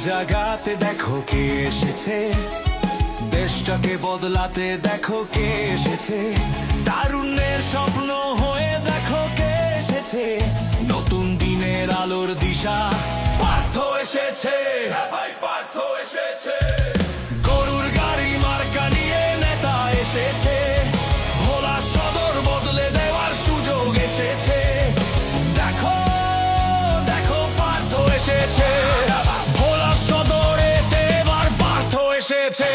জাগাতে দেখো কে এসেছে, দেশটাকে বদলাতে দেখো কে এসেছে, তারুণ্যের স্বপ্ন হয়ে দেখো কে এসেছে, নতুন দিনের আলোর দিশা পার্থ এসেছে। হ্যাঁ ভাই, পার্থ এসেছে। গরুর গাড়ি মার্কা নিয়ে নেতা এসেছে, ভোলা সদর বদলে দেওয়ার সুযোগ এসেছে। দেখো দেখো পার্থ এসেছে, ভোলা সদরেতে এবার পার্থ এসেছে।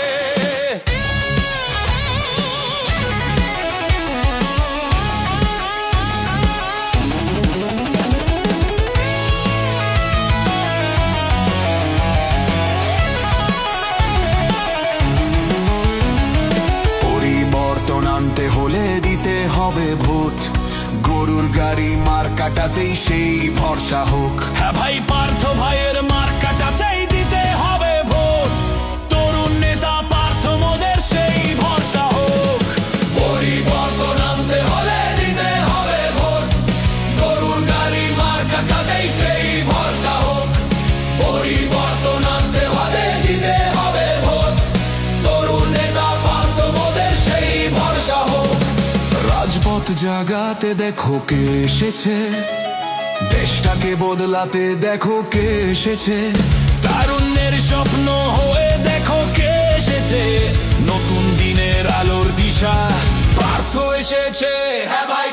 আনতে হলে দিতে হবে ভোট, গরুর গাড়ি মার্কাটাতেই সেই ভরসা হোক। হ্যাঁ ভাই, পার্থ ভাইয়ের মার্কাটাতেই দিতে হবে ভোট, তরুণ নেতা পার্থ মোদের সেই ভরসা হোক। পরিবর্তন আনতে হলে দিতে হবে ভোট, গরুর গাড়ি মার্কাটাতেই সেই ভরসা হোক। পরিবর্তন আনতে হলে দিতে হবে ভোট, তরুণ নেতা পার্থ মোদের সেই ভরসা হোক। রাজপথ জাগাতে দেখো কে এসেছে, দেশটাকে বদলাতে দেখো কে এসেছে, তারুণ্যের স্বপ্ন হয়ে দেখো কে এসেছে, নতুন দিনের আলোর দিশা পার্থ এসেছে। হ্যাঁ ভাই।